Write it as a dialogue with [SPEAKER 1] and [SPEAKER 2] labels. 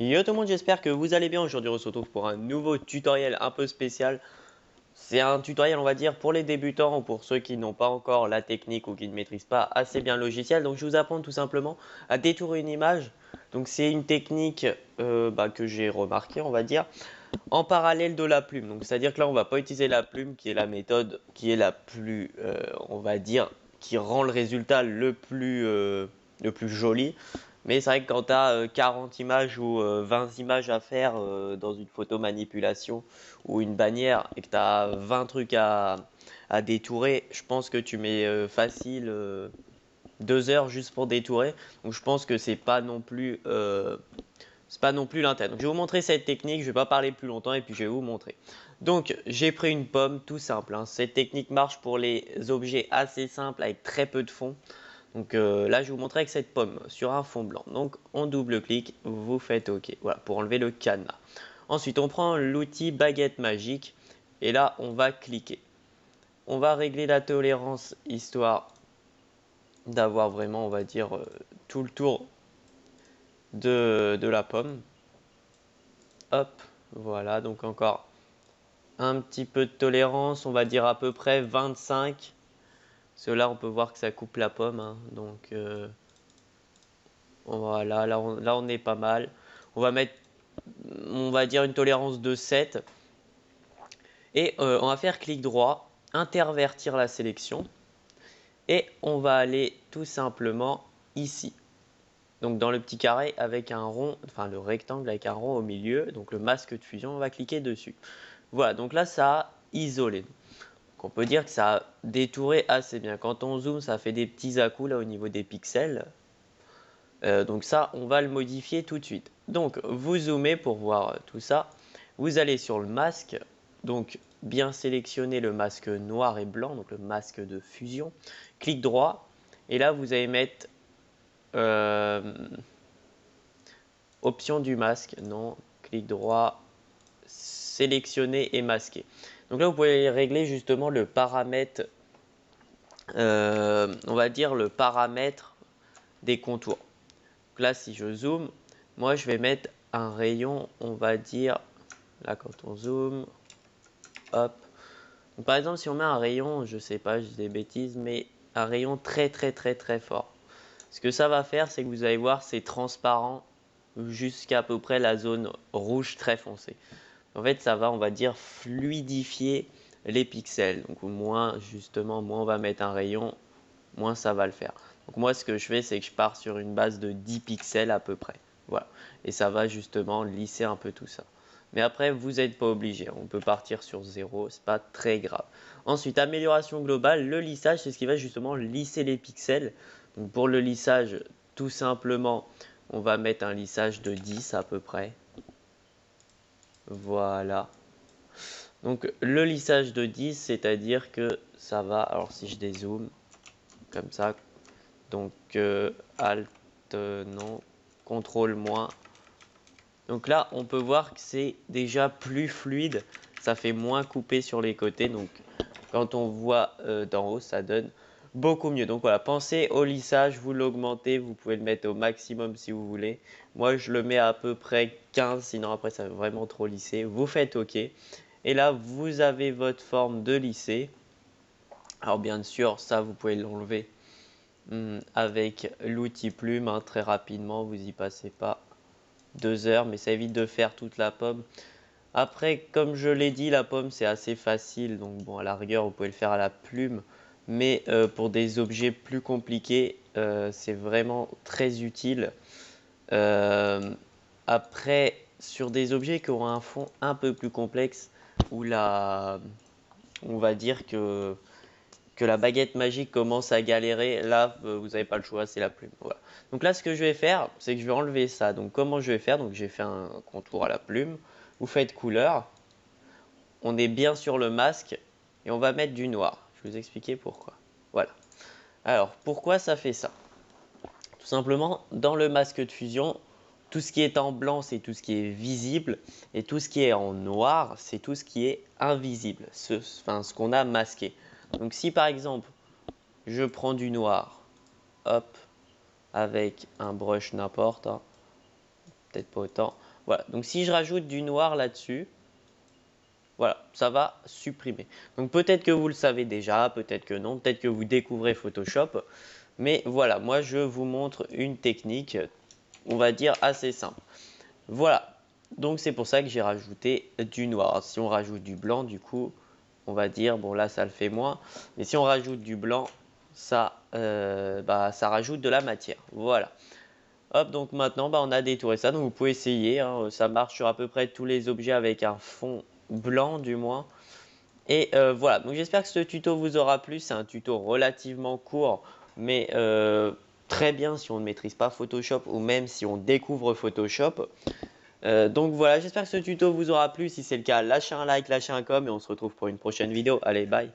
[SPEAKER 1] Yo tout le monde, j'espère que vous allez bien. Aujourd'hui, on se retrouve pour un nouveau tutoriel un peu spécial. C'est un tutoriel, on va dire, pour les débutants ou pour ceux qui n'ont pas encore la technique ou qui ne maîtrisent pas assez bien le logiciel. Donc, je vous apprends tout simplement à détourer une image. Donc, c'est une technique que j'ai remarquée, on va dire, en parallèle de la plume. Donc, c'est-à-dire que là, on va pas utiliser la plume, qui est la méthode qui est la plus, on va dire, qui rend le résultat le plus joli. Mais c'est vrai que quand tu as 40 images ou 20 images à faire dans une photo manipulation ou une bannière et que tu as 20 trucs à détourer, je pense que tu mets facile 2 heures juste pour détourer. Donc je pense que c'est pas non plus l'intérêt. Donc je vais vous montrer cette technique, je vais pas parler plus longtemps et puis je vais vous montrer. Donc j'ai pris une pomme, tout simple, hein. Cette technique marche pour les objets assez simples avec très peu de fond. Donc là, je vais vous montrer avec cette pomme sur un fond blanc. Donc on double-clique, vous faites OK. Voilà, pour enlever le cadenas. Ensuite, on prend l'outil baguette magique et là, on va cliquer. On va régler la tolérance histoire d'avoir vraiment, on va dire, tout le tour de la pomme. Hop, voilà, donc encore un petit peu de tolérance, on va dire à peu près 25. Parce que là, on peut voir que ça coupe la pomme, hein, donc voilà, là on est pas mal. On va mettre, on va dire, une tolérance de 7. Et on va faire clic droit, intervertir la sélection. Et on va aller tout simplement ici. Donc dans le petit carré avec un rond, enfin le rectangle avec un rond au milieu, donc le masque de fusion, on va cliquer dessus. Voilà, donc là ça a isolé. Donc on peut dire que ça a détouré assez bien. Quand on zoome, ça fait des petits à-coups là au niveau des pixels. Donc ça, on va le modifier tout de suite. Donc vous zoomez pour voir tout ça. Vous allez sur le masque. Donc bien sélectionner le masque noir et blanc, donc le masque de fusion. Clic droit. Et là, vous allez mettre option du masque. Non, clic droit, sélectionner et masquer. Donc là, vous pouvez régler justement le paramètre, on va dire le paramètre des contours. Donc là, si je zoome, moi je vais mettre un rayon, on va dire, là quand on zoome, hop. Donc, par exemple, si on met un rayon, je sais pas, je dis des bêtises, mais un rayon très fort. Ce que ça va faire, c'est que vous allez voir, c'est transparent jusqu'à peu près la zone rouge très foncée. En fait, ça va, on va dire, fluidifier les pixels. Donc moins, justement, moins on va mettre un rayon, moins ça va le faire. Donc moi, ce que je fais, c'est que je pars sur une base de 10 pixels à peu près. Voilà. Et ça va justement lisser un peu tout ça. Mais après, vous n'êtes pas obligé. On peut partir sur 0, c'est pas très grave. Ensuite, amélioration globale. Le lissage, c'est ce qui va justement lisser les pixels. Donc pour le lissage, tout simplement, on va mettre un lissage de 10 à peu près. Voilà. Donc le lissage de 10, c'est-à-dire que ça va, alors si je dézoome, comme ça, donc Alt, non, CTRL moins. Donc là, on peut voir que c'est déjà plus fluide, ça fait moins coupé sur les côtés, donc quand on voit d'en haut, ça donne beaucoup mieux. Donc voilà, pensez au lissage, vous l'augmentez, vous pouvez le mettre au maximum si vous voulez. Moi, je le mets à peu près 15, sinon après ça va vraiment trop lisser. Vous faites OK. Et là, vous avez votre forme de lissé. Alors bien sûr, ça, vous pouvez l'enlever avec l'outil plume, hein, très rapidement, vous y passez pas 2 heures, mais ça évite de faire toute la pomme. Après, comme je l'ai dit, la pomme c'est assez facile, donc bon, à la rigueur, vous pouvez le faire à la plume, mais pour des objets plus compliqués, c'est vraiment très utile. Après, sur des objets qui ont un fond un peu plus complexe, où on va dire que la baguette magique commence à galérer, là, vous n'avez pas le choix, c'est la plume. Voilà. Donc là, ce que je vais faire, c'est que je vais enlever ça. Donc comment je vais faire? Donc j'ai fait un contour à la plume. Vous faites couleur. On est bien sur le masque et on va mettre du noir. Je vais vous expliquer pourquoi. Voilà. Alors, pourquoi ça fait ça? Tout simplement, dans le masque de fusion, tout ce qui est en blanc, c'est tout ce qui est visible. Et tout ce qui est en noir, c'est tout ce qui est invisible. Ce qu'on a masqué. Donc si par exemple, je prends du noir, hop, avec un brush n'importe, hein, peut-être pas autant, Voilà, donc si je rajoute du noir là-dessus, voilà, ça va supprimer. Donc peut-être que vous le savez déjà, peut-être que non, peut-être que vous découvrez Photoshop. Mais voilà, moi je vous montre une technique, on va dire assez simple. Voilà, donc c'est pour ça que j'ai rajouté du noir. Si on rajoute du blanc, du coup, on va dire, bon là ça le fait moins. Mais si on rajoute du blanc, ça rajoute de la matière. Voilà. Hop, donc maintenant, on a détouré ça. Donc vous pouvez essayer, hein, ça marche sur à peu près tous les objets avec un fond blanc du moins. Et voilà, donc j'espère que ce tuto vous aura plu. C'est un tuto relativement court, mais très bien si on ne maîtrise pas Photoshop ou même si on découvre Photoshop. Donc voilà, j'espère que ce tuto vous aura plu. Si c'est le cas, lâchez un like, lâchez un com et on se retrouve pour une prochaine vidéo. Allez, bye!